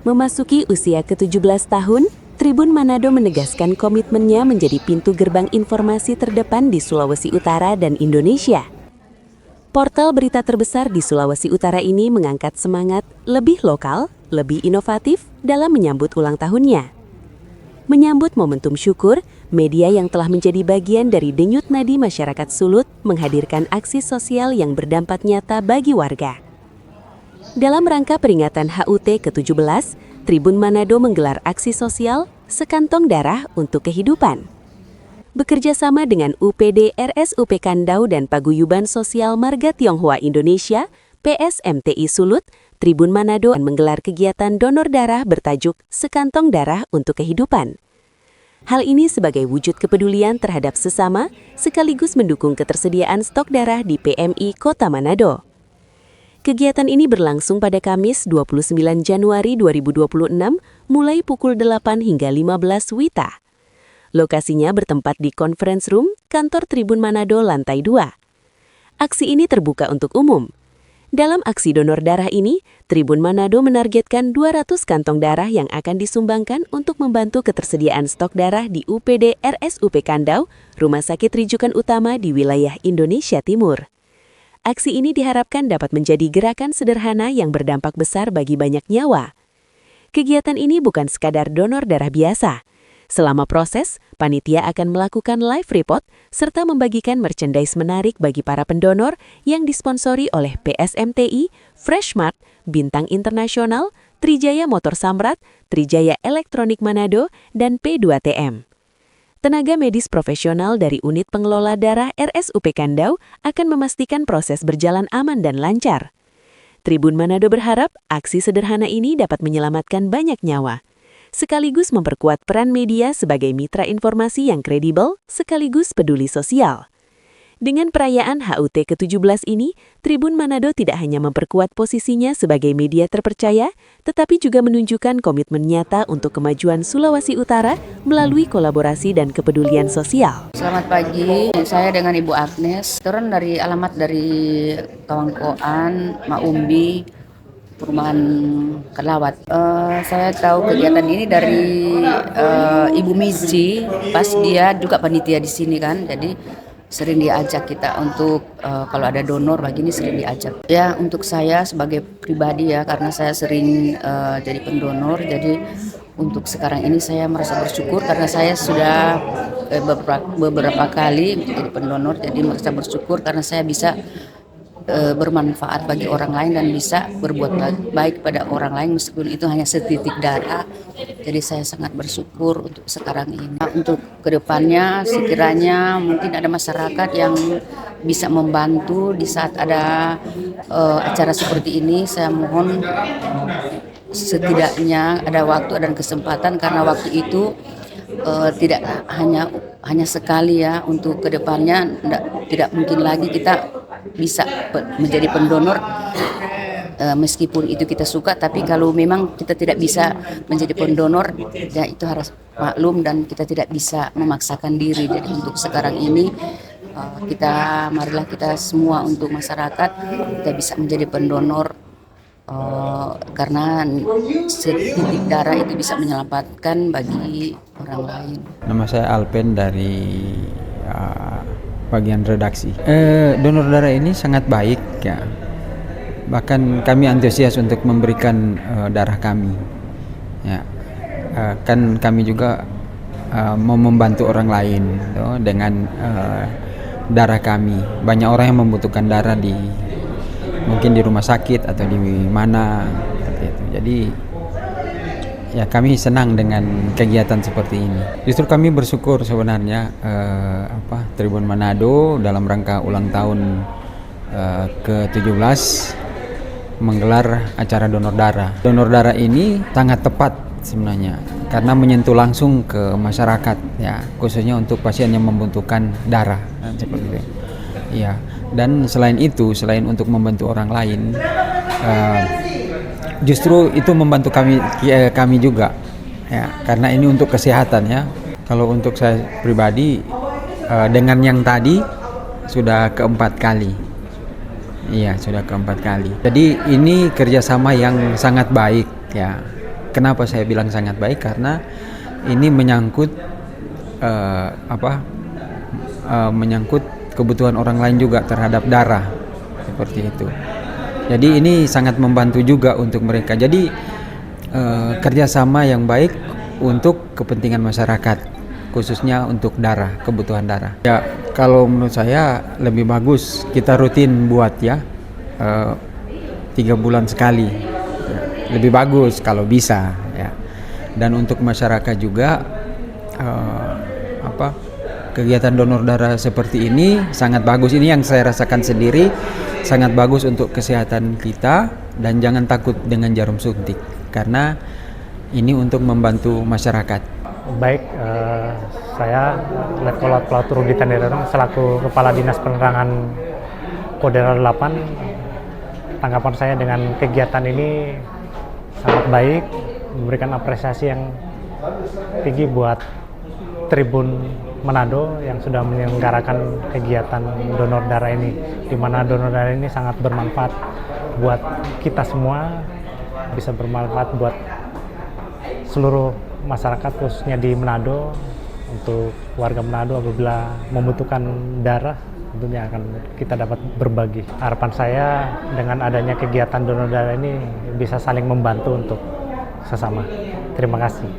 Memasuki usia ke-17 tahun, Tribun Manado menegaskan komitmennya menjadi pintu gerbang informasi terdepan di Sulawesi Utara dan Indonesia. Portal berita terbesar di Sulawesi Utara ini mengangkat semangat lebih lokal, lebih inovatif dalam menyambut ulang tahunnya. Menyambut momentum syukur, media yang telah menjadi bagian dari denyut nadi masyarakat Sulut menghadirkan aksi sosial yang berdampak nyata bagi warga. Dalam rangka peringatan HUT ke-17, Tribun Manado menggelar aksi sosial Sekantong Darah untuk Kehidupan. Bekerja sama dengan UPD RSUP Kandau dan Paguyuban Sosial Marga Tionghoa Indonesia, PSMTI Sulut, Tribun Manado menggelar kegiatan donor darah bertajuk Sekantong Darah untuk Kehidupan. Hal ini sebagai wujud kepedulian terhadap sesama, sekaligus mendukung ketersediaan stok darah di PMI Kota Manado. Kegiatan ini berlangsung pada Kamis 29 Januari 2026 mulai pukul 8 hingga 15 WITA. Lokasinya bertempat di Conference Room, Kantor Tribun Manado lantai 2. Aksi ini terbuka untuk umum. Dalam aksi donor darah ini, Tribun Manado menargetkan 200 kantong darah yang akan disumbangkan untuk membantu ketersediaan stok darah di UPD RSUP Kandau, Rumah Sakit Rujukan Utama di wilayah Indonesia Timur. Aksi ini diharapkan dapat menjadi gerakan sederhana yang berdampak besar bagi banyak nyawa. Kegiatan ini bukan sekadar donor darah biasa. Selama proses, panitia akan melakukan live report serta membagikan merchandise menarik bagi para pendonor yang disponsori oleh PSMTI, Freshmart, Bintang Internasional, Trijaya Motor Samrat, Trijaya Elektronik Manado, dan P2TM. Tenaga medis profesional dari Unit Pengelola Darah RSUP Kandau akan memastikan proses berjalan aman dan lancar. Tribun Manado berharap aksi sederhana ini dapat menyelamatkan banyak nyawa, sekaligus memperkuat peran media sebagai mitra informasi yang kredibel sekaligus peduli sosial. Dengan perayaan HUT ke-17 ini, Tribun Manado tidak hanya memperkuat posisinya sebagai media terpercaya, tetapi juga menunjukkan komitmen nyata untuk kemajuan Sulawesi Utara melalui kolaborasi dan kepedulian sosial. Selamat pagi, saya dengan Ibu Agnes, turun dari alamat dari Kawangkoan, Maumbi, Perumahan Kelawat. Saya tahu kegiatan ini dari Ibu Mizi, pas dia juga panitia di sini kan, jadi sering diajak kita untuk kalau ada donor begini sering diajak. Ya untuk saya sebagai pribadi ya, karena saya sering jadi pendonor, jadi untuk sekarang ini saya merasa bersyukur karena saya sudah beberapa kali jadi pendonor, jadi merasa bersyukur karena saya bisa bermanfaat bagi orang lain dan bisa berbuat baik pada orang lain meskipun itu hanya setitik darah. Jadi saya sangat bersyukur untuk sekarang ini. Untuk kedepannya sekiranya mungkin ada masyarakat yang bisa membantu di saat ada acara seperti ini, saya mohon setidaknya ada waktu dan kesempatan karena waktu itu tidak hanya sekali ya, untuk kedepannya tidak mungkin lagi kita bisa menjadi pendonor meskipun itu kita suka, tapi kalau memang kita tidak bisa menjadi pendonor ya itu harus maklum dan kita tidak bisa memaksakan diri. Jadi untuk sekarang ini marilah kita semua untuk masyarakat kita bisa menjadi pendonor karena setitik darah itu bisa menyelamatkan bagi orang lain. Nama saya Alpen dari bagian redaksi. Donor darah ini sangat baik ya. Bahkan kami antusias untuk memberikan darah kami. Ya. Kan kami juga mau membantu orang lain dengan darah kami. Banyak orang yang membutuhkan darah mungkin di rumah sakit atau di mana seperti itu. Jadi ya kami senang dengan kegiatan seperti ini. Justru kami bersyukur sebenarnya Tribun Manado dalam rangka ulang tahun ke-17 menggelar acara donor darah. Donor darah ini sangat tepat sebenarnya karena menyentuh langsung ke masyarakat ya, khususnya untuk pasien yang membutuhkan darah seperti itu. Iya. Dan selain itu, selain untuk membantu orang lain, justru itu membantu kami juga ya, karena ini untuk kesehatan ya. Kalau untuk saya pribadi dengan yang tadi sudah keempat kali. Iya, sudah keempat kali. Jadi ini kerjasama yang sangat baik ya. Kenapa saya bilang sangat baik? Karena ini menyangkut menyangkut kebutuhan orang lain juga terhadap darah seperti itu. Jadi ini sangat membantu juga untuk mereka. Jadi kerjasama yang baik untuk kepentingan masyarakat, khususnya untuk darah, kebutuhan darah. Ya, kalau menurut saya lebih bagus kita rutin buat ya 3 bulan sekali. Ya, lebih bagus kalau bisa ya. Dan untuk masyarakat juga kegiatan donor darah seperti ini sangat bagus. Ini yang saya rasakan sendiri, sangat bagus untuk kesehatan kita. Dan jangan takut dengan jarum suntik, karena ini untuk membantu masyarakat. Baik, saya Letkolot Pelaut Rudi Tanderanong selaku Kepala Dinas Penerangan Kodim 8. Tanggapan saya dengan kegiatan ini sangat baik, memberikan apresiasi yang tinggi buat Tribun Manado yang sudah menyelenggarakan kegiatan donor darah ini, di mana donor darah ini sangat bermanfaat buat kita semua, bisa bermanfaat buat seluruh masyarakat khususnya di Manado. Untuk warga Manado apabila membutuhkan darah, tentunya akan kita dapat berbagi. Harapan saya dengan adanya kegiatan donor darah ini bisa saling membantu untuk sesama. Terima kasih.